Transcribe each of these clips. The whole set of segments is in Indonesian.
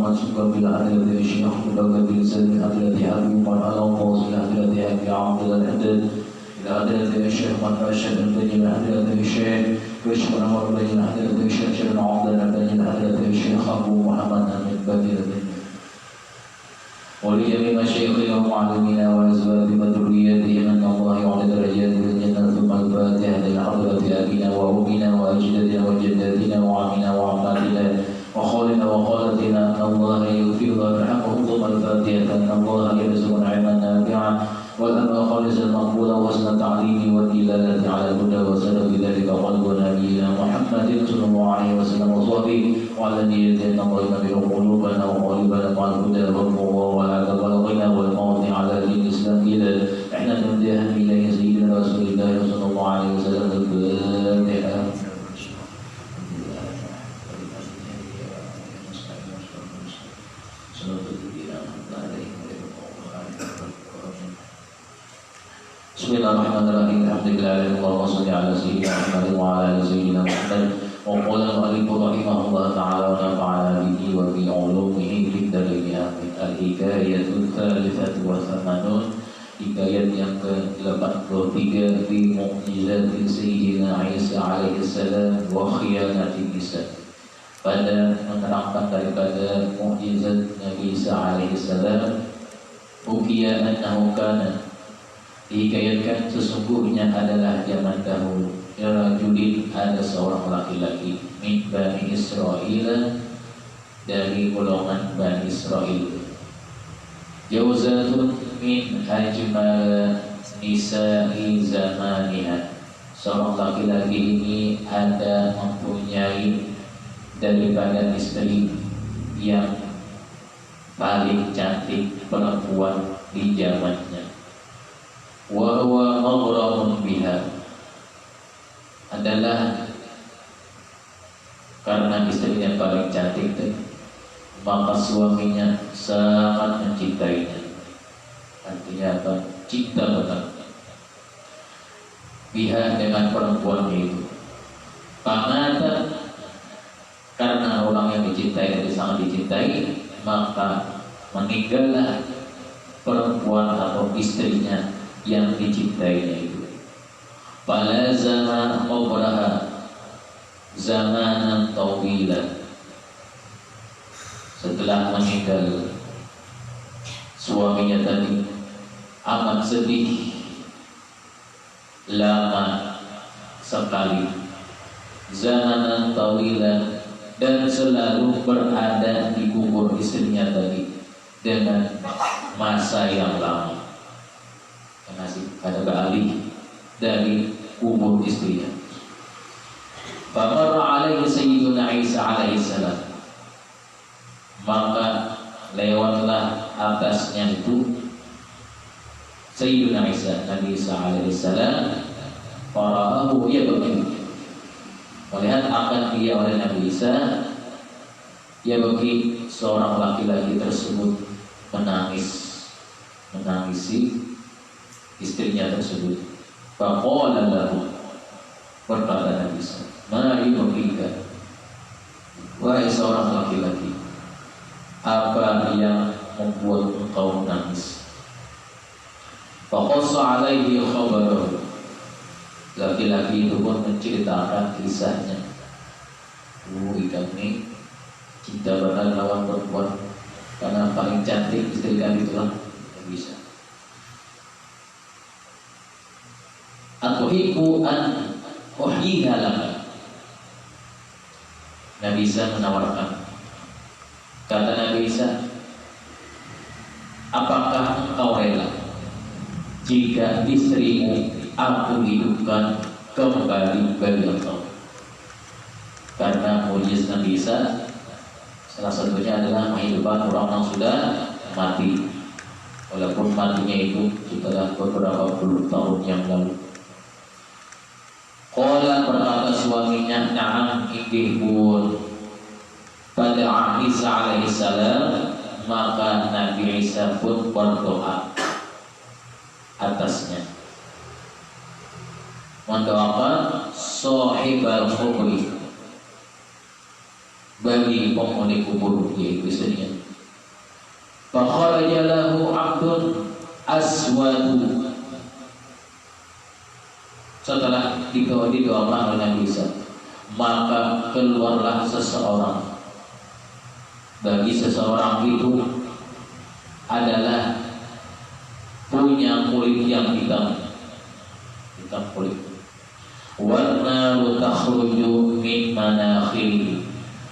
ومسكا بالعدل الشيخ مدوك بلسان العدل أبي وقال على قوس العدل أبي عبد العدل العدل الشيخ من رشد بن العدل الشيخ وشكر نور بن العدل الشيخ شبن عبد بن العدل الشيخ أبو محمد من بدر ولجميع مشايخنا ومعلمينا وأزواجنا وذرياتهم أن الله يعلى درجات الجنة ثم الفاتحة لحضرة أبينا وأمنا وأجدادنا وجداتنا وعمنا وعماتنا وخالنا وخالتنا أن الله يغفر ويرحمهم ثم الفاتحة أن الله يرزق نعما نافعا والأمر خالصا مقبولا وحسن التعليم والدلالة على الهدى وسلم بذلك قلب نبينا محمد صلى الله عليه وسلم وصحبه وعلى نية أن الله ينبه قلوبنا وقلوبنا مع الهدى والقوة والعدل والغنى والموت على دين الإسلام إلى إحنا نمدها إليه سيدنا رسول الله صلى الله عليه وسلم الفاتحة. Bismillahirrahmanirrahim. Alhamdulillahirabbil alamin. Allahumma shalli ala sayyidina Muhammad wa ala ali sayyidina Muhammad. Wa qala al-mu'allif rahimahullah ta'ala wa nafa'ana bihi wa bi 'ulumihi fid dharain amin. Al-hikayatu tsalitsatu wa tsamanun. Hikayat yang ke-83 fi mu'jizati sayyidina Isa alaihi salam wa khiyanati Isa. Pada menerangkan daripada mukjizat Nabi Isa alaihi salam, ukiya annahu kana, dihikayatkan sesungguhnya adalah zaman dahulu rajulin, ada seorang laki-laki min Bani Israel, dari golongan Bani Israel, Jauzatun min ajmal nisa'i zamaniha, seorang laki-laki ini ada mempunyai daripada istri yang paling cantik perempuan di zamannya. Wa huwa maghramun biha, adalah karena istrinya paling cantik, maka suaminya sangat mencintainya. Artinya apa? Cinta benar biha, dengan perempuan itu. Karena orang yang dicintai itu sangat dicintai, maka meninggallah perempuan atau istrinya yang dicintainya itu. Falazama qabraha zamanan tawilan, setelah meninggal suaminya tadi amat sedih lama sekali, zamanan tawilan, dan selalu berada di kubur istrinya tadi dengan masa yang lama, masih ada beralih dari kubur istrinya. Famarra alaihi sayyiduna Isa alaihi salam, maka lewatlah atasnya itu Sayyiduna Isa, Nabi Isa alaihi salam. Fara'ahu yabki, melihat akan dia oleh Nabi Isa, yabki, seorang laki-laki tersebut menangisi istrinya tersebut. Faqala lahu, berkata Nabi Isa, ma yubkika, wahai seorang laki-laki, apa yang membuat engkau menangis? Faqassa alaihi khabarahu, laki-laki itu pun menceritakan kisahnya. Kami cinta benar lawan perempuan, karena paling cantik istri kami itulah yang bisa. Atuhiku an uhyiha laka, Nabi Isa menawarkan. Kata Nabi Isa, apakah engkau rela jika istrimu aku hidupkan kembali bagi engkau? Karena mujizat Nabi Isa salah satunya adalah menghidupkan orang yang sudah mati, walaupun matinya itu setelah beberapa puluh tahun yang lalu. Qala, berkata suaminya, na'am, indih pun. Pada Isa alaihi salam, maka Nabi Isa pun berdoa atasnya, mendoakan sahibal khubri, bagi penghuni kubur, yaitu istrinya. Fakharaja lahu 'abdun aswadu. Setelah didoakan oleh Nabi Isa, maka keluarlah seseorang. Bagi seseorang itu adalah punya kulit yang hitam kulit. Warna takhruju min manakhiri,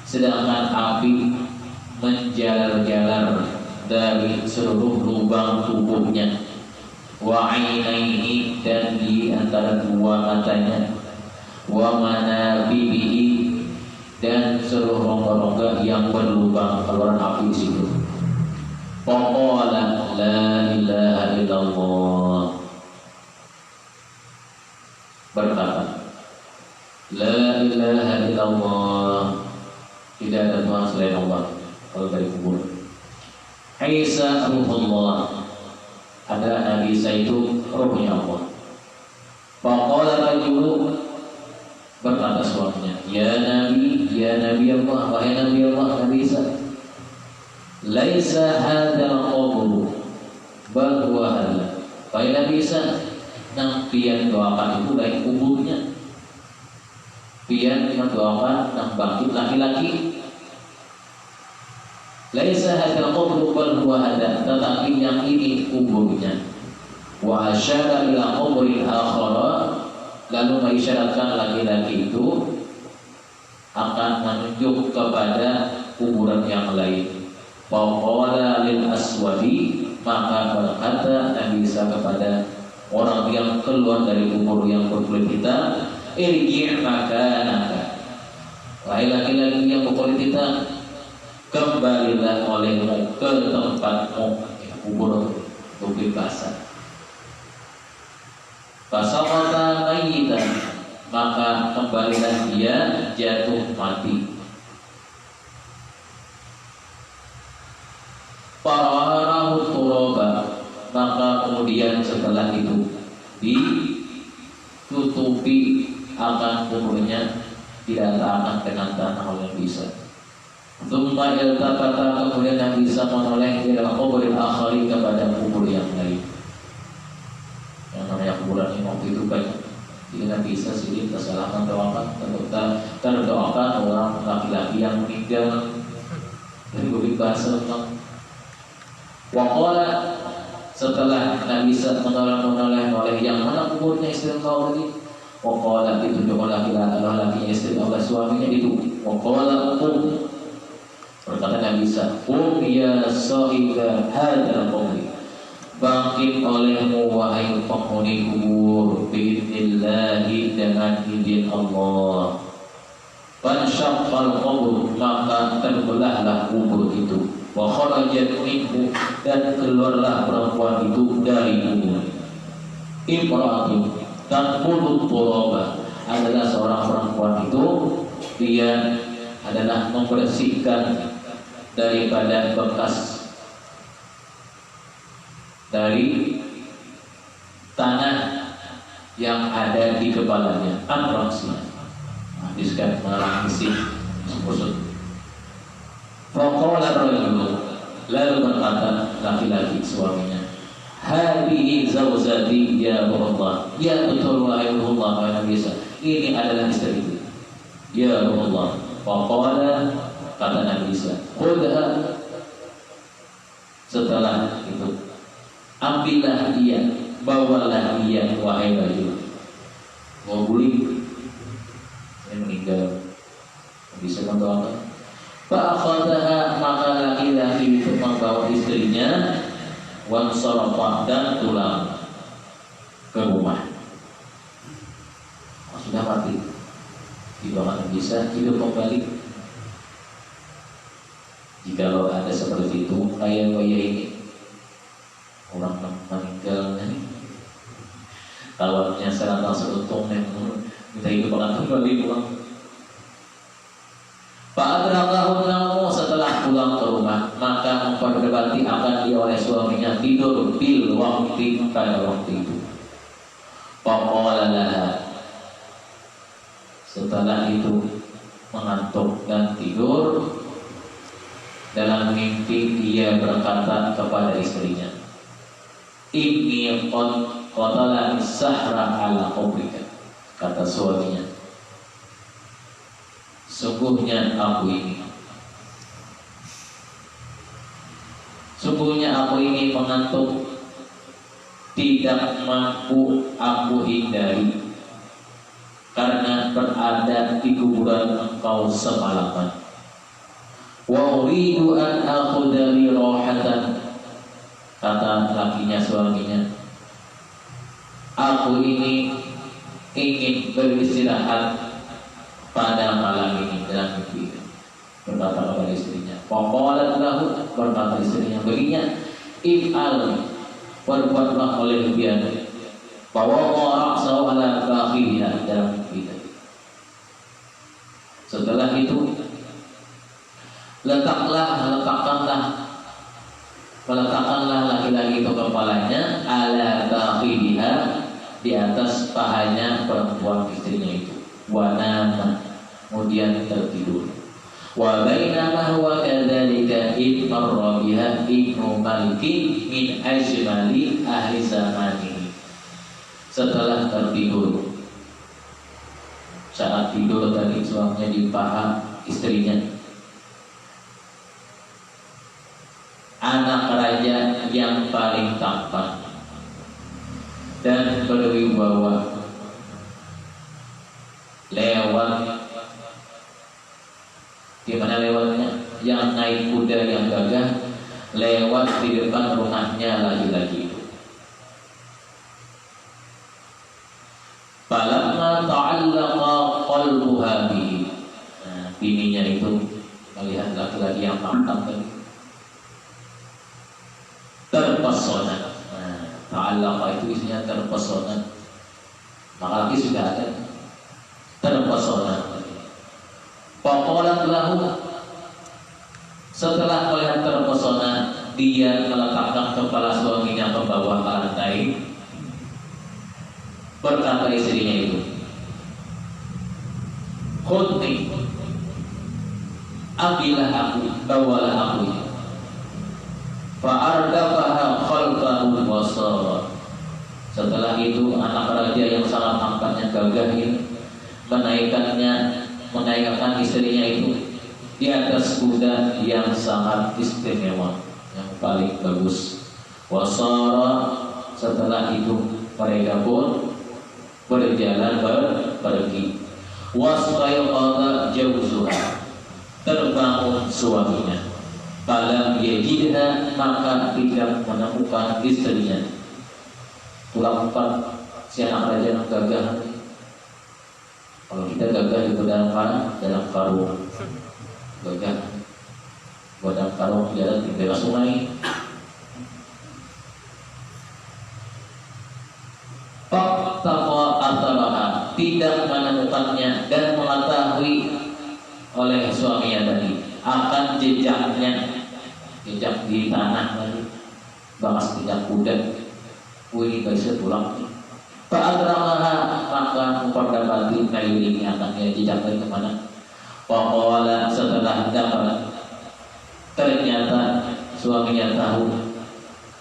sedangkan api menjalar-jalar dari seluruh lubang tubuhnya. Wa ainaihi, dan di antara dua matanya. Wa manabibihi, dan seluruh rongga-rongga yang berlubang keluaran api di situ. Faqala la ilaha illallah, berkata la ilaha illallah, tidak ada Tuhan selain Allah. Kalau dari kubur, Isa ruhullah, adalah Nabi Isa itu rohnya Allah. Faqala rajulu, berkata suaminya, ya Nabi Allah, wahai Nabi Allah, Nabi Isa, laisa hadzal qabr bal huwa hadza. Wahai Nabi Isa, nang pian doakan itu baik kuburnya. Pian mendoakan nang bangkit laki-laki. Laisa hadzal qabr bal huwa hadza, tetapi yang ini kuburnya. Wa asyara ila qabrin akhara, lalu mengisyaratkan laki-laki itu akan menunjuk kepada kuburan yang lain. Faqala lil aswadi, maka berkata Nabi Isa kepada orang yang keluar dari kubur yang berkulit hitam, irji' makanaka, wahai laki-laki yang berkulit hitam, kembalilah olehmu ke tempatmu, kubur bukit basah. Fasaqata mayyitan, maka kembalilah dia jatuh mati. Fararahu turaba, maka kemudian setelah itu ditutupi akan kuburnya, tidak akan dengan tanah oleh bisa. Tsumma iltafata, kemudian Nabi Isa menoleh ila quburil akhari, kepada kubur yang lain. Yang namanya kuburan ini waktu itu banyak. Jadi Nabi Isa sendiri tersalahkan terdoakan orang laki-laki yang meninggal dari bukit basah. Waqala, setelah Nabi Isa menoleh yang mana kuburnya istri engkau tadi. Waqala, ditunjuk laki-laki istri oleh suaminya itu. Waqala qum, berkata Nabi Isa, qum ya sahiba hadzal qabr, bangkit olehmu wahai penghuni kubur, biidnillahi, dengan izin Allah. Fansyaqqal qabr, maka terbelahlah kubur itu. Wa kharajat minhu, dan keluarlah perempuan itu dari kubur. Imra'atun tanqudut turaba, adalah seorang perempuan itu, dia adalah membersihkan daripada bekas dari tanah yang ada di kepalanya, antraksnya. Habiskan menangisi maksud. Faqala rajul, lalu berkata laki-laki suaminya, hadhihi zawjati ya Rasulullah, ya betul wahai Rasulullah, wahai Nabi Isa, ini adalah istriku ya Rasulullah. Faqala, kata Nabi Isa, khudha, setelah itu ambillah dia, bawalah dia wahai rajul. Mau buli, saya meninggal. Bisa mendoakan. Fa'akhadaha, maka laki-laki itu membawa istrinya, wansarafa, dan pulang ke rumah. Sudah mati, tidak bisa hidup kembali. Jikalau ada seperti itu, kayak ini orang meninggal, tawarnya serata seutuh, minta hidup akan kembali pulang. Fa'adrakahu naumu, setelah pulang ke rumah, maka memperdebati akan dia oleh suaminya tidur bil waqti, pada waktu itu. Faqala laha, setelah itu mengantuk dan tidur. Dalam mimpi dia berkata kepada istrinya, "Inni qad qatalani sahra ala qabrika." Kata suaminya, sungguhnya aku ini mengantuk, tidak mampu aku hindari karena berada di kuburan engkau semalaman. Wa uridu an akhudha li rahatan. Kata lakinya suaminya, aku ini ingin beristirahat pada malam ini dalam mimpi. Berkata kepada istrinya, faqalat lahu, berkata istrinya baginya, if'al, berbuatlah oleh dia, bahwa ra'sahu ala fakhidha, dalam mimpi tadi. Setelah itu meletakkanlah laki-laki itu kepalanya ala fakhidha, di atas pahanya perempuan istrinya itu. Wa nama, kemudian tertidur. Wa bainama huwa kadzalika id marra biha ibnu malikin min ajmali ahli zamanihi. Setelah tertidur, saat tidur tadi suaminya di paha istrinya, anak raja yang paling tampan dan berwibawa lewat. Di mana lewatnya? Yang naik kuda yang gagah lewat di depan rumahnya lagi-lagi itu. Falamma ta'allaqa qalbuha bihi. Nah, bininya itu melihat laki-laki yang tampan tadi, terpesona. Nah, ta'allaqa itu isinya terpesona. Maka laki sudah ada, terpesona. Faqalat lahu, setelah melihat terpesona, dia meletakkan kepala suaminya ke bawah lantai. Berkata istrinya itu, khudni, ambillah aku, bawalah aku. Fa'ardafaha khalfahu wasara. Setelah itu anak raja yang sangat tampaknya gagah ini menaikkan istrinya itu di atas kuda yang sangat istimewa, yang paling bagus. Wasara, setelah itu mereka pun berjalan pergi. Wasqayqadha jawzuha, terbangun suaminya. Falam yajidha, maka tidak menemukan istrinya. Tulang empat si anak raja yang gagah. Kalau kita gagah itu dalam karung, gagah dalam karung jalan di bawah sungai. Faqtaqa atharaha, tidak menemukannya dan mengetahui oleh suaminya tadi akan jejaknya, jejak di tanah tadi, bekas jejak kuda. Ini bisa tulang. Fa'adramaha, maka memperdapati kayu ini akan dia jejak dari kemana. Faqala, setelah dapat, ternyata suaminya tahu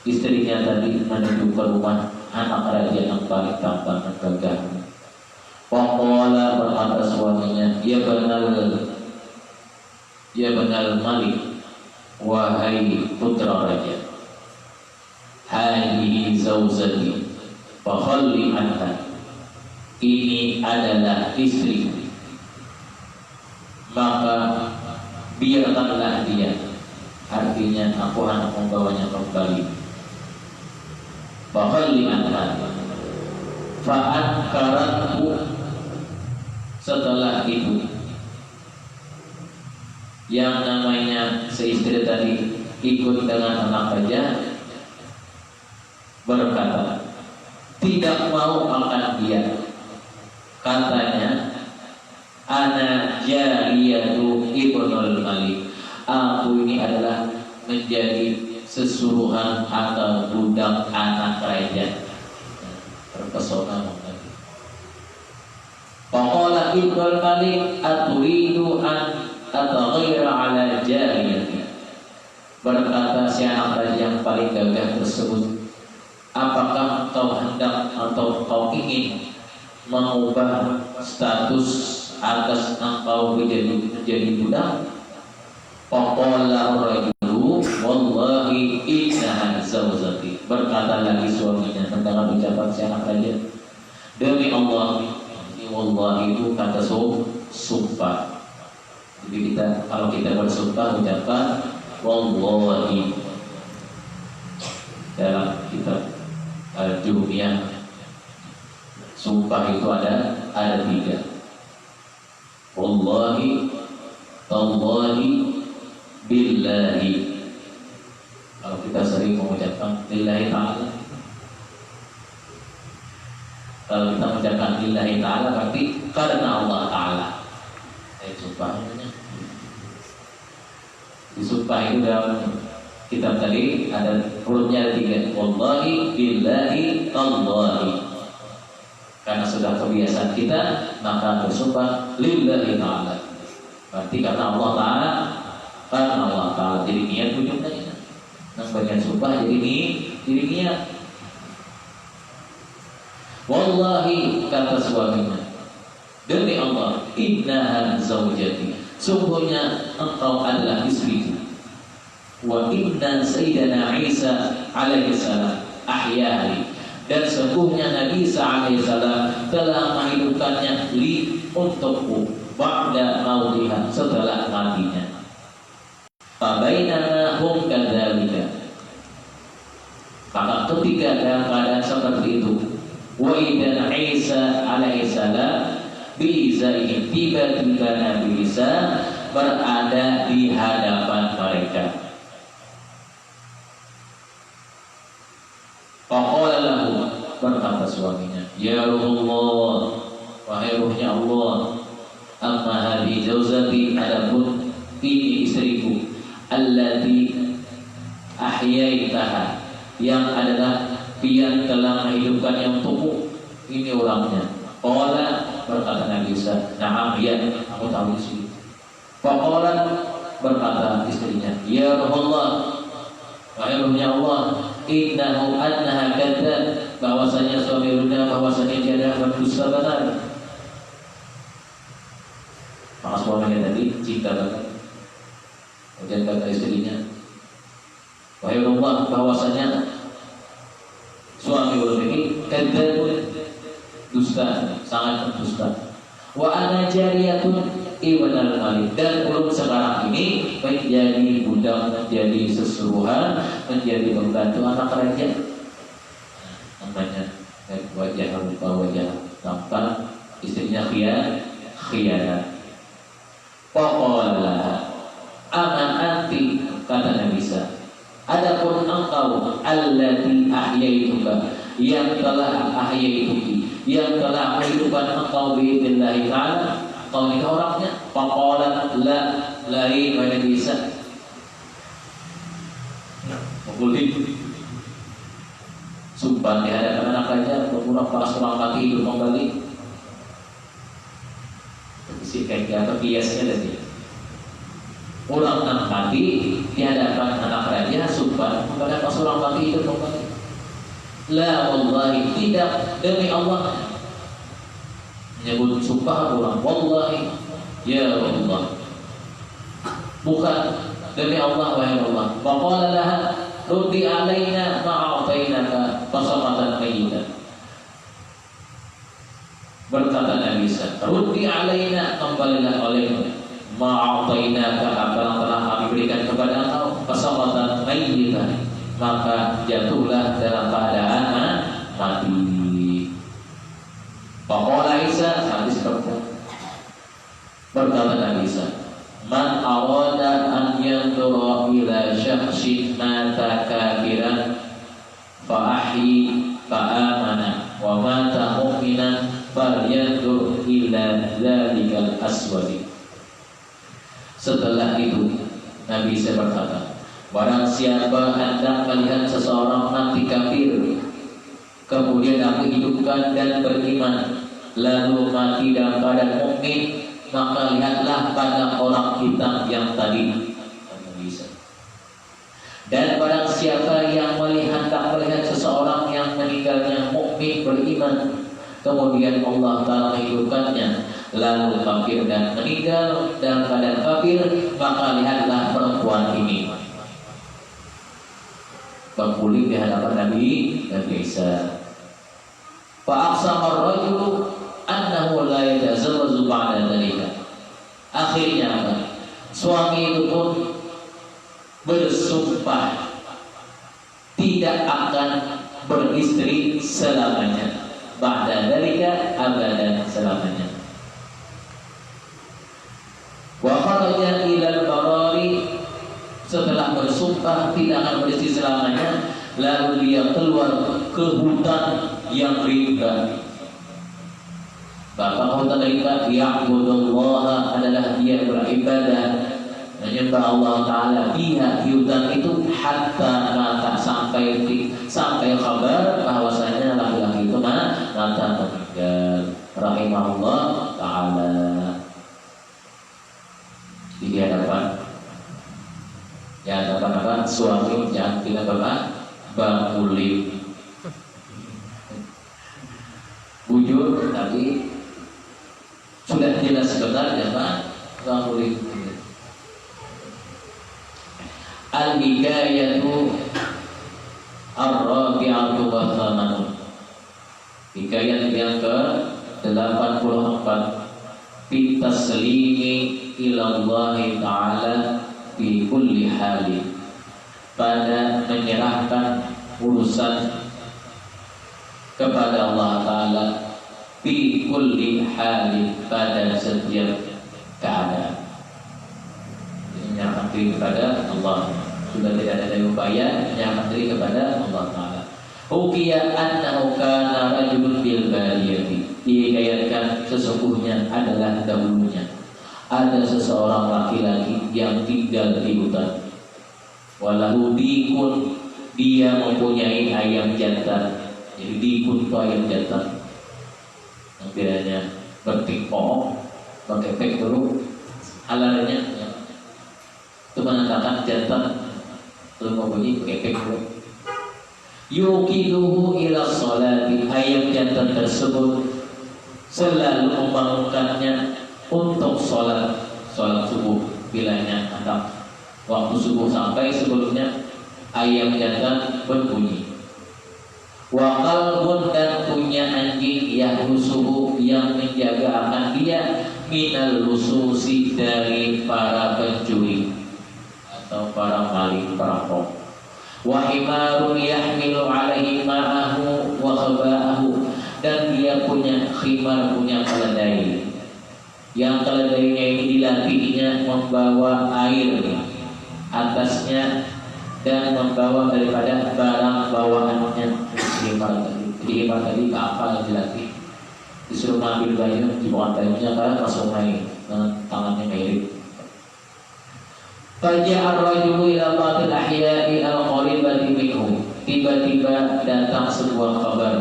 istrinya tadi menuju ke rumah anak raja yang paling tampan dan gagah. Faqala, berkata suaminya, ya benar Malik, wahai putra raja, hadihi zawjati fakhalli anha, ini adalah istri, maka biarkanlah dia, artinya aku hendak membawanya kembali. Fakhalli anha fa'ankarathu, setelah itu yang namanya seistri tadi ikut dengan anak raja berkata, tidak mau akan dia. Katanya, ana jariyatu ibnul malik, aku ini adalah menjadi sesuruhan atau budak anak raja. Terpesona Faqala Ibnul Malik aturidu an ataghaira ala jariyati. Berkata si anak raja yang paling gagah tersebut, apakah kau hendak atau kau ingin mengubah status atas engkau menjadi budak? Faqala rajulu wallahi innaha zawjati. Berkata lagi suaminya mendengar ucapan si anak raja, demi Allah, ini wallahi itu kata sumpah. Jadi kalau kita bersumpah ucapkan wallahi. Dalam kitab Al-Jumiyah sumpah itu ada 3. Wallahi, tallahi, billahi. Kalau kita sering mengucapkan lillahi ta'ala, kalau kita mengucapkan lillahi ta'ala berarti karena Allah ta'ala. Sumpahnya disumpah itu dalam kitab tadi ada hurufnya 3. Wallahi, billahi, tallahi. Karena sudah kebiasaan kita maka bersumpah lillahi ta'ala, berarti karena Allah ta'ala, karena Allah ta'ala. Jadi niat ujungnya nah bagian sumpah jadi niat. Wallahi, kata suaminya, demi Allah, innaha zawjati, sungguhnya engkau adalah istriku. Wa inna sayyidana Isa alaihi salam ahyani, dan sungguhnya Nabi Isa alaihi salam telah menghidupkannya untukku ba'da mautiha, setelah matinya. Fabainama hum kadzalika, maka ketika dalam keadaan seperti itu, wa idza Isa alaihi salam biizaihi, tiba-tiba Nabi Isa berada di hadapan mereka. Faqala lahu, berkata suaminya, ya Rasulullah, wahai ruhnya Allah, amma hadhi zawjati, adapun ini istriku, allati ahyaitaha, yang adalah yang telah menghidupkannya untukmu, ini orangnya. Qala, berkata Nabi Isa, na'am, ya, aku tahu di sini. Faqala, berkata istrinya, ya Rasulullah, wahai ruhnya Allah, innahu annaha kadzab, bahwasanya suami Runa, bahwasanya dia adalah berdusta benar. Maka suaminya tadi cinta banget. Kemudian kata istrinya, wahai Allah, bahwasanya suami Runa ini kadzab, dusta, sangat berdusta. Wa ana jariyatun ibnal malik, dan belum sekarang ini menjadi budak, menjadi sesuruhan, menjadi pembantu anak raja. Namanya wajah rupa wajah tampak, istrinya khianat. Faqala aman anti, kata Nabi Isa, adapun engkau allati ahyaituka, yang telah ahyaituki, yang telah menghidupkan engkau biidznillah ta'ala, kau ini orangnya. Faqala la, lain wahai Nabi Isa. Mengulti sumpah di hadapan anak raja, berpura pas orang mati hidup kembali. Si kayak apa biasanya tadi, orang yang mati di hadapan anak raja sumpah kepada pas orang mati hidup kembali. La wallahi, tidak, demi Allah. Menyebut sumpah orang, wallahi, ya Allah, bukan, demi Allah, wahai Allah. Faqala laha ruddi alaina ma'atainaka fasaqatan mayyitan. Berkata Nabi Isa, ruddi alaina, kembalilah olehmu, ma'atainaka, apa yang telah kami berikan kepada engkau, fasaqatan mayyitan, maka jatuhlah dalam keadaan mati. Faqala Isa, hadis berkata Nabi Isa, man arada an yanzura ila syakhsin mata kafiran fa ahyi fa amana wa mata mu'minan falyanzur ila dzalikal aswadi. Setelah itu Nabi Isa berkata, barang siapa hendak melihat seseorang mati kafir, kemudian aku hidupkan dan beriman, lalu mati dalam keadaan mukmin, maka lihatlah pada orang hitam yang tadi. Dan barang siapa yang tak melihat seseorang yang meninggalnya mukmin beriman, kemudian Allah Ta'ala menghidupkannya, lalu kafir dan meninggal dalam keadaan kafir, maka lihatlah perempuan ini berguling di hadapan Nabi Isa. Fa'aqsama ar-rajulu annahu la yatazawwaju ba'da dzalika. Akhirnya apa? Suami itu pun bersumpah tidak akan beristri selamanya. Ba'da dzalika abadan, selamanya. Wa kharaja ilal barari, setelah bersumpah tidak akan beristri selamanya, lalu dia keluar ke hutan yang rimba. Bapak hutan rimba, ya'budullaha, adalah dia beribadah menyembah Allah Ta'ala biha, di hutan itu, hatta mata, sampai kabar bahwasanya laki-laki itu mata meninggal, rahimahullah Ta'ala. Di hadapan apa? Suami yang tidak bangkulim, bujur, tapi sudah jelas sebenarnya Pak bangkulim. Al-hikayatu ar-rabi'atu wa thamanun. Hikayat yang ke-84, fi taslimi ila Allah Ta'ala fi kulli hali, pada menyerahkan urusan kepada Allah Ta'ala fi kulli hali, pada setiap keadaan. Menyerahkan diri kepada Allah, sudah tidak ada upaya, menyerahkan diri kepada Allah Ta'ala. Hukiya annahu kana rajulun bil bariyati, dihikayatkan sesungguhnya adalah dahulunya ada seseorang laki-laki yang tinggal di hutan. Walahu dikun, dia mempunyai ayam jantan. Jadi dikun itu ayam jantan yang biasanya bertingkong, pakai dulu alarnya ya. Itu menandakan jantan belum mempunyai pakai dulu. Yuqiduhu ila sholati, ayam jantan tersebut selalu membangunkannya untuk sholat subuh. Bilanya anak waktu subuh sampai, sebelumnya ayam jantan berbunyi. Wa qalbun, dan punya anjing yahrusuhu, yang menjaga akan dia, minal lususi, dari para pencuri atau para maling perampok. Wa himarun yahmilu alaihi ma'ahu wa khaba'ahu, dan dia punya khimar, punya keledai, yang keledainya ini dilatihnya membawa air atasnya dan membawa daripada barang bawaannya. Himar tadi kapal dilatih, disuruh ngambil banyu, dibawa banyunya ke sungai dengan tangannya mirip. Faja'a ar-rajulu ila ba'dil ahya'i al-qaribati minhu, tiba-tiba datang sebuah kabar.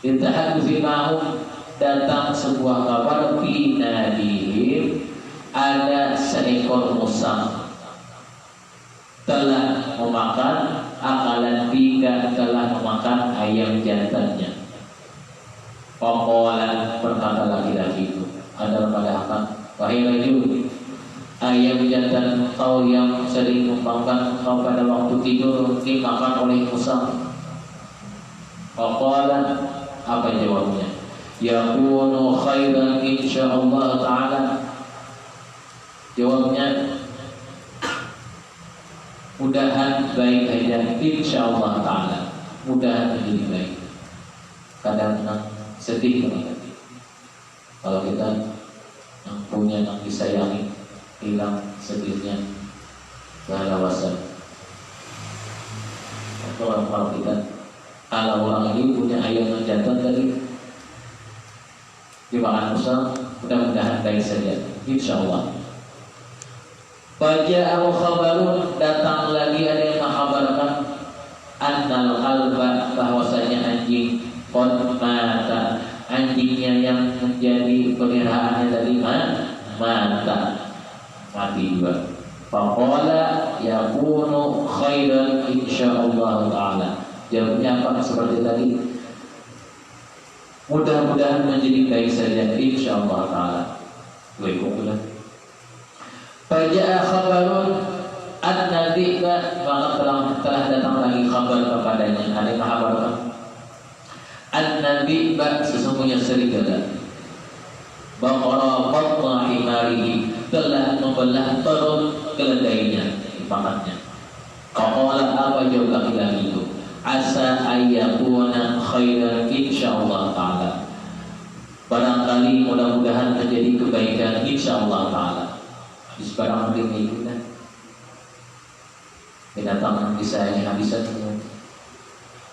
Ditahaddufi ma'hum, datang sebuah kabar, fi nadihim, ada seekor musang telah memakan akalan tiga, telah memakan ayam jantannya. Faqala, berkata laki-laki itu, adalah pada apa? Wahai rajul, ayam jantan kau yang sering membangunkan kau pada waktu tidur dimakan oleh musang. Faqala, apa jawabnya? Yakunu khairan insyaallah ta'ala. Jawabnya, mudahan baik aja, insyaallah ta'ala, mudahan menjadi baik. Kadang sedih kalau kita yang punya, yang disayangi, hilang sedihnya beralasan. Kalau kita, kalau orang ini punya ayam jantan tadi dimakan musang, mudah-mudahan baik saja, insyaallah. Faja'ahu khabarun, datang lagi ada yang menghabarkan annal qalba, bahwasanya anjing qad mata, anjingnya yang menjadi peliharaannya tadi mata, mati juga. Faqala yakunu khairan insyaallah taala. Jawabnya apa seperti tadi? Mudah-mudahan menjadi baik saja insyaallah taala. Waalaikumsalam. Faja'a khabarun an-nabi'ba, maka telah datang lagi kabar kepadanya. Ada yang kabarkan an-nabi'ba, sesungguhnya serigala baqara qatna himarihi, telah membelah perut keledainya, dimakannya. Qala, apa jawab laki-laki itu? Asa ayyakuna khairan insyaallah taala. Barangkali mudah-mudahan menjadi kebaikan insyaallah taala. Habis barang ini kita binatang bisa ini habisan semua.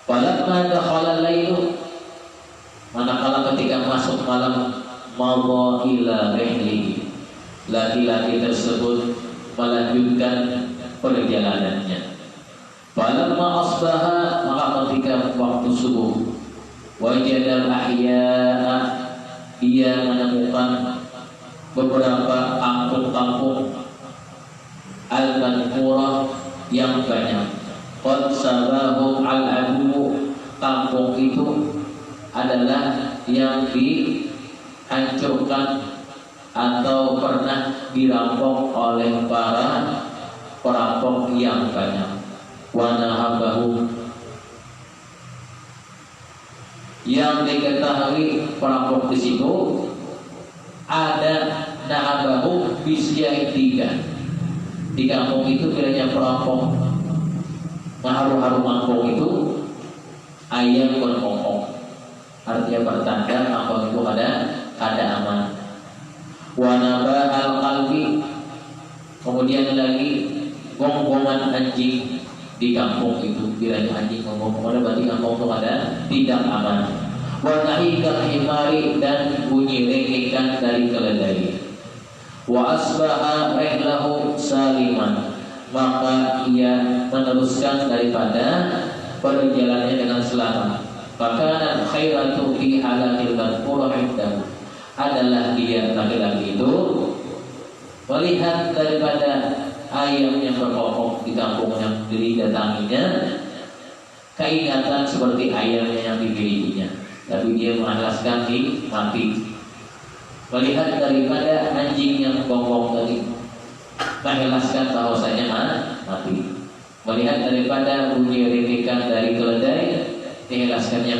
Falamma dakhala al-lailu, manakala ketika masuk malam, madha ila rihlihi, laki-laki tersebut melanjutkan perjalanannya. Falamma asbaha, maka ketika waktu subuh, wajadal ahya'a, dia menemukan beberapa kampung-kampung al-manqurah yang banyak. Qad sabahum al-adu, kampung itu adalah yang dihancurkan atau pernah dirampok oleh para perampok yang banyak. Wa nahabahu, yang diketahui perampok di situ ada nahabahu bisyai 3. Di kampung itu kiranya perampok haru-haru kampung itu ayam berkongkong, artinya bertanda kampung itu ada aman. Wanaba al-qalbi, kemudian lagi gonggongan anjing di kampung itu, kiranya anjing ngomong, berarti kampung itu ada tidak aman. Wanahikal himari, dan bunyi rengekan dari keledai. Wa asbaha rihlahu saliman, maka ia meneruskan daripada perjalanannya dengan selamat. Fakana khairatu fi halakil manqurah indahu, adalah dia laki-laki itu melihat daripada ayam yang berkokok di kampung yang didatanginya, keingatan seperti ayamnya yang dimilikinya, tapi dia mengalaskan mati. Melihat daripada anjing yang bongkong tadi, menjelaskan bahwasanya mati. Melihat daripada bunyi rintikan dari keledai, dijelaskannya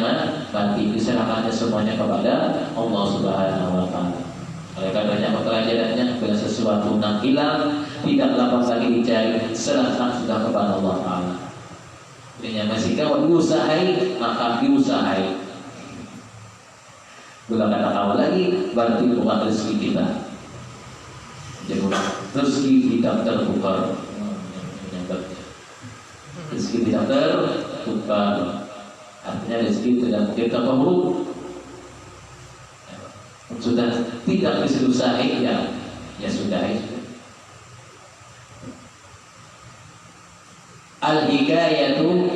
mati. Diserahkannya semuanya kepada Allah Subhanahu wa taala. Oleh karenanya pelajarannya, bila sesuatu yang hilang tidak dapat lagi dicari, serahkan sudah kepada Allah Taala. Jika masih kau diusahai, maka diusahai. Bila kata awal lagi, berarti bukan rezeki kita. Jadi rezeki tidak tertukar. Rezeki tidak tertukar, artinya rezeki tidak mungkin terburuk. Sudah tidak bisa diusahain, ya sudah. Al-hikayatu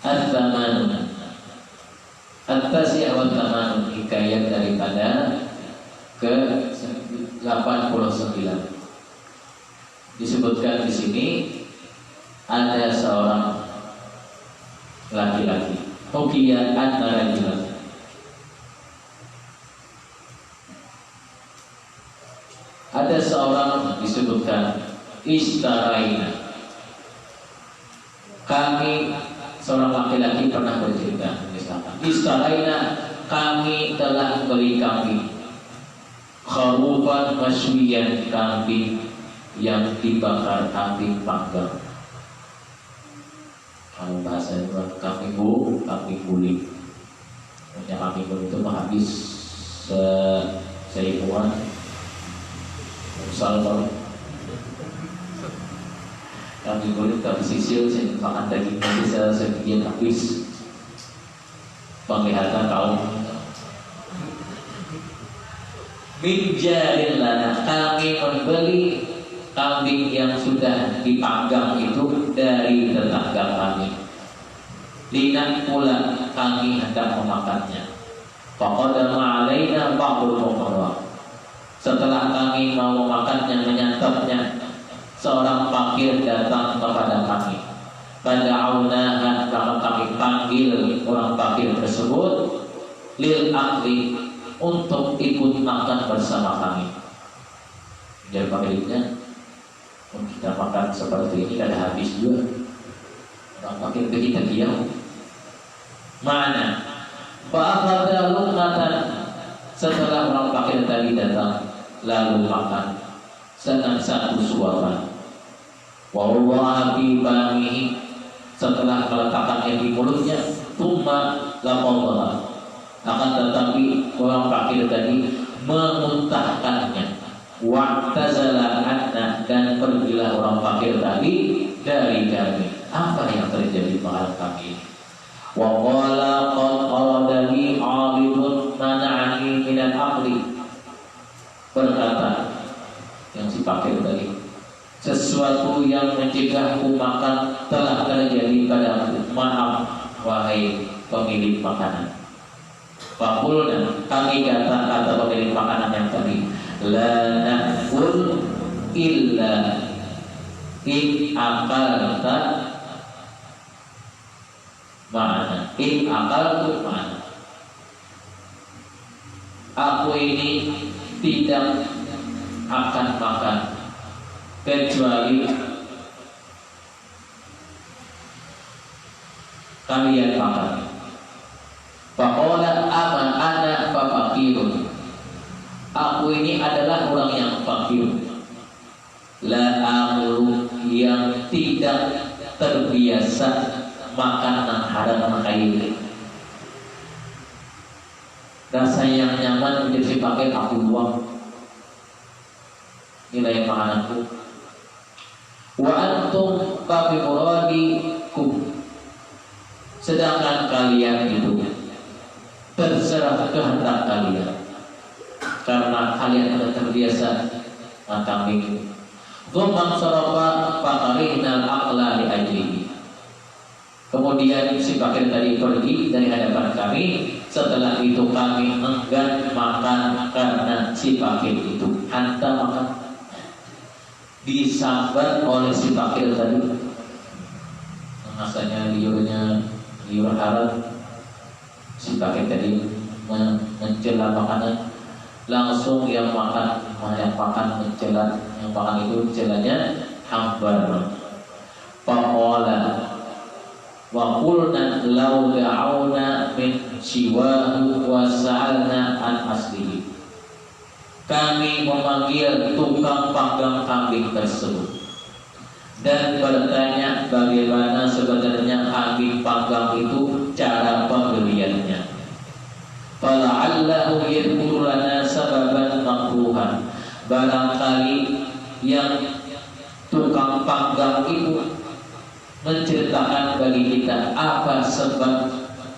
al-thamanun, at-tasi'ah wa thamanun, hikayat daripada ke-89. Disebutkan di sini ada seorang laki-laki, Uqiyah an-Rajulan. Ada seorang disebutkan Istaraina, kami, seorang laki-laki pernah bercerita, misalkan Istaraina, kami telah beli kambing, kharufan masywiyan, kambing yang dibakar api panggang. Kalau bahasa itu kambing guling. Punya kambing guling itu habis seibuan salmon. Kambing guling kami sisil, makan dagingnya bisa sebagian habis. Penglihatan kaum minjalin lana, kami membeli kambing yang sudah dipanggang itu dari tetangga kami. linakula, kami hendak memakannya. Faqadama alaina ba'dul fuqara, setelah kami mau memakannya, menyantapnya, seorang fakir datang kepada kami. Fada'aunaha, maka kami panggil orang fakir tersebut lil akli, untuk ikut makan bersama kami. Jadi pemiliknya, kita makan seperti ini kada habis juga. Orang fakir kita diam. Mana? Fa'akhadha luqmatan, setelah orang fakir tadi datang, lalu makan dengan satu suapan. Wa huwa fi famihi, setelah meletakkannya di mulutnya, thumma laqadha, akan tetapi orang fakir tadi memuntahkannya. Wa'tazala anna, dan pergilah orang fakir tadi dari kami. Apa yang terjadi pada kami? Wa qala qad aradani 'alibun mana'ani minal aqli, berkata yang si fakir tadi, sesuatu yang mencegahku makan telah terjadi padaku. Maaf wahai pemilik makanan. Faqulna, kami kata pemilik makanan yang tadi, la na'kul illa in akalta ma'ana, in akaltu ma'ana. Aku ini tidak akan makan kecuali kalian makan. Faqala ama ana faqirun, aku ini adalah orang yang fakir. La amru, yang tidak terbiasa makanan haram kayak rasa yang nyaman menjadi pakai aku buang. Nilai makananku. Wa antum ka muradikum, sedangkan kalian itu terserah kehendak kalian, karena kalian sudah terbiasa makan minggu. Thumma sarafa faqarihna al-aqla li ajlihi, kemudian si fakir tadi pergi dari hadapan kami. Setelah itu kami enggan makan karena si fakir itu. Hatta makan disabar oleh si fakir tadi. Masanya liur haram. Si fakir tadi mencela makanan, langsung yang makan mencela, yang makan itu celanya hambar. Faqala wa qulna law da'auna min siwahu wa sa'alna an aslihi, kami memanggil tukang panggang kambing tersebut dan bertanya bagaimana sebenarnya kambing panggang itu, cara pembeliannya. Fala'allahu yadhkuru lana sababan makruhan, barangkali yang tukang panggang itu menceritakan bagi kita apa sebab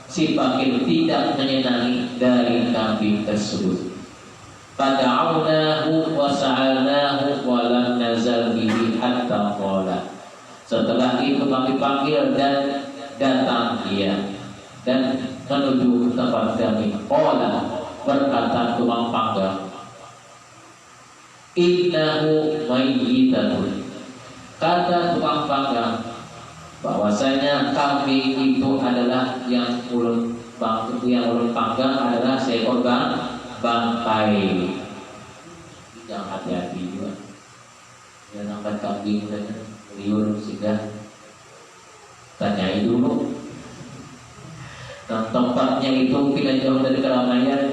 si fakir tidak menyenangi dari kambing tersebut. Fada'aunahu wa sa'alnahu wa lam nazal bihi hatta qala, setelah itu kami panggil dan datang dia dan menuju tempat kami. Qala, berkata tukang panggang, innahu mayyitatun, kata tukang panggang, bahwasanya kambing itu adalah yang ulun panggang adalah seekor bangkai. Jangan hati-hati juga. Jangan angkat kambing dan liur sudah tanyai dulu. Nah, tempatnya itu tidak jauh dari keramaian.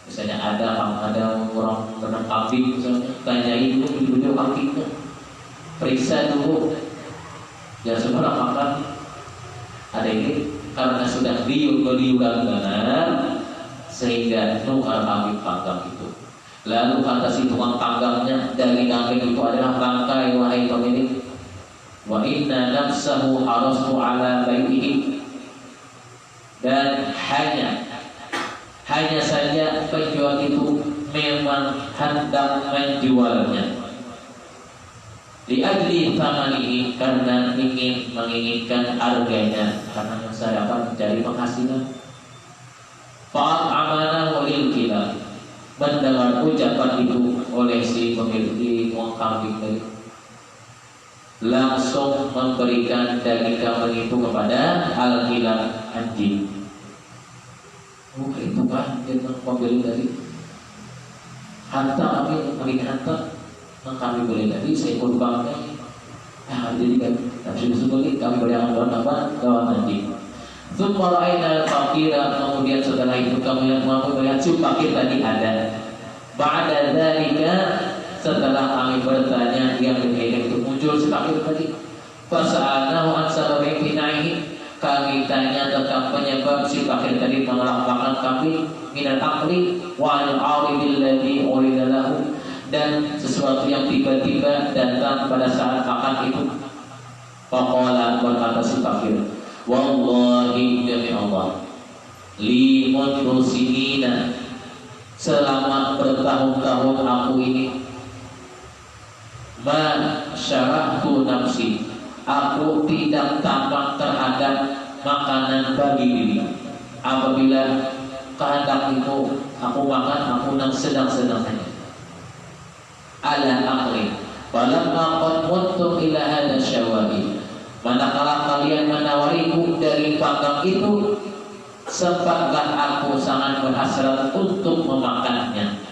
Misalnya ada orang ternak kambing, misalnya tanyai dulu duduk kambingnya, periksa dulu. Jangan sembarang makan. Ada ini karena sudah liuran benar sehingga nukar kambing panggang itu. Lalu kata si tukang panggangnya, dari kambing itu adalah bangkai wahai pemilik. Wa inna nafsahu harastu ala bai'ihi, dan hanya saja penjual itu memang hendak menjualnya. Lihat li thamanihi, karena menginginkan harganya, karena saya akan mencari penghasilan. Fa'at amanah walil kilab, mendengar ucapan itu oleh si pemilik kambing tadi, langsung memberikan daging kambing itu kepada al-kilab, anjing. Itu kan dia pembeli tadi. Hantar kami hantar, kami boleh tadi seekor bangkai. Jadi kan, tapi sebetulnya kami berikan lawan apa? Lawan anjing. Tsumma ra'ayna al-faqira, kemudian setelah itu kami yang melihat si fakir tadi ada. Ba'da dzalika, setelah kami bertanya yang demikian itu muncul si fakir tadi. Fasa'alnahu an sababi finaihi, kami tanya tentang penyebab si fakir tadi mengelakkan kami minal aqli wa al-'aridil ladzi urida lahu, dan sesuatu yang tiba-tiba datang pada saat makan itu. Faqala, berkata si fakir, wallahi demi Allah, li mundu sinina, selama bertahun-tahun aku ini, ma syarahtu nafsi, aku tidak tamak terhadap makanan bagi diri. Apabila kehendak itu aku makan, aku sedang-sedang saja. Ala aqli, falamma qad muntu ila hadha syawari, manakala kalian menawariku dari panggang itu, sempatlah aku sangat berhasrat untuk memakannya.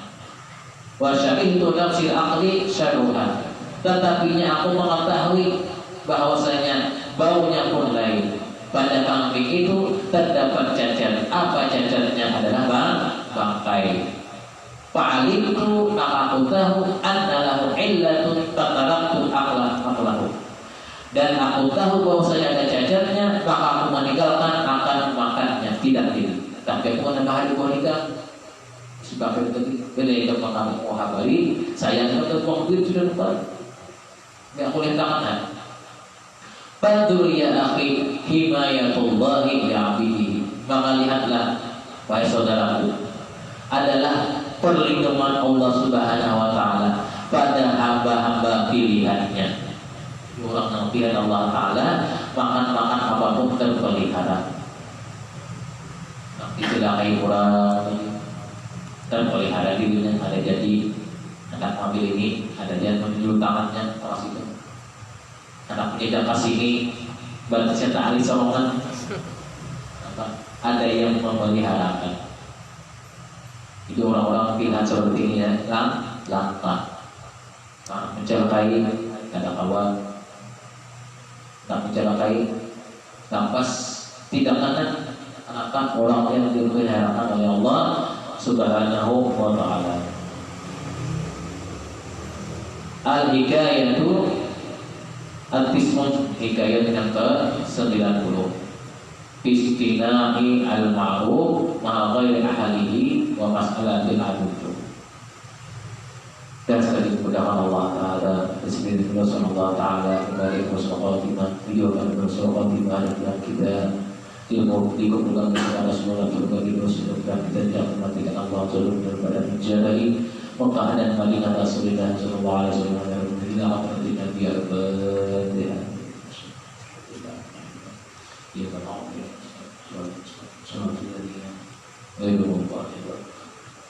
Wa syarihtu nafsil aqli syaruha, tetapinya aku mengetahui bahwasanya baunya pun lain. Pada kambing itu terdapat cacat. Apa cacatnya? Adalah bangkai. Fa'alimtu, maka aku tahu anna lahu illatun fataraktu aqlahu, dan aku tahu bahwasanya ada cacatnya, maka aku meninggalkan akan makannya. Tidak. Tapi aku menambah hari nikah. Sebab itu beli ke makan muhabari, saya dapat mobil sudah lupa. Enggak boleh tangan. Fadhur ya akhi himayatullahi li'abdihi, maka lihatlah wahai saudaraku, adalah perlindungan Allah Subhanahu wa taala pada hamba-hamba pilihannya. Orang yang pilihan Allah taala, makan apapun terpelihara. Dicelakai orang terpelihara dirinya, ada jadi anak mobil ini, ada yang menjulur tangannya awas itu. Anak penyedap kasini batasnya tak ahli sorongan. Ada yang memeliharakan. Itu orang-orang pilihan seperti ini ya, langka. Mencelakai, ada kawan. Tak mencelakai, lampas tidak kanan. Anak orang yang dipeliharakan oleh Allah Subhanahu wa ta'ala. Al-hikayatu Al-Tismun, hikayat yang ke-90, Istina'i al-ma'ruf ma'aghairi ahalihi wa mas'alatil adud. Dan sekali kemudahan Allah Ta'ala, Bismillahirrahmanirrahim, Allah Ta'ala kembali bersokotimah, video akan bersokotimah dan kita ilmu dikumpulkan kepada semua berbagai dosa dan kita tidak mematikan Allah Ta'ala daripada menjadai mengkahanan malingan Rasulullah Sallallahu Alaihi Wasallam. Bila akhirnya biar berdihan ia berlaku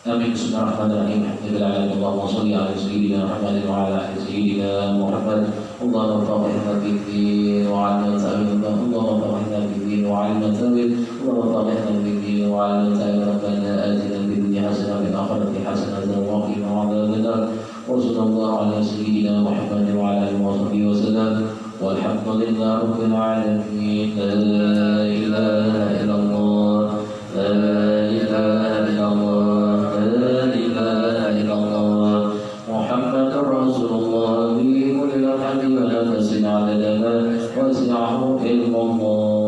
Amin. Bismillahirrahmanirrahim. Alhamdulillahirabbil alamin. Allahumma shalli ala sayyidina Muhammad wa ala ali sayyidina Muhammad. Allahumma faqihna fid-din wa 'allimna ta'wil. Allahumma faqihna fid-din wa 'allimna ta'wil. Allahumma faqihna fid-din wa 'allimna ta'wil. Rabbana atina fid dunya hasanah wa fil akhirati hasanah wa qina 'adzaban nar. Wa sallallahu ala sayyidina Muhammad wa ala alihi wa sahbihi wa sallam. Walhamdulillahi rabbil alamin. La ilaha illallah. La ilaha illallah. Rasulullah bi kulli hamdin wa nafsin 'adada ma wasi'ahu ilmu Allah.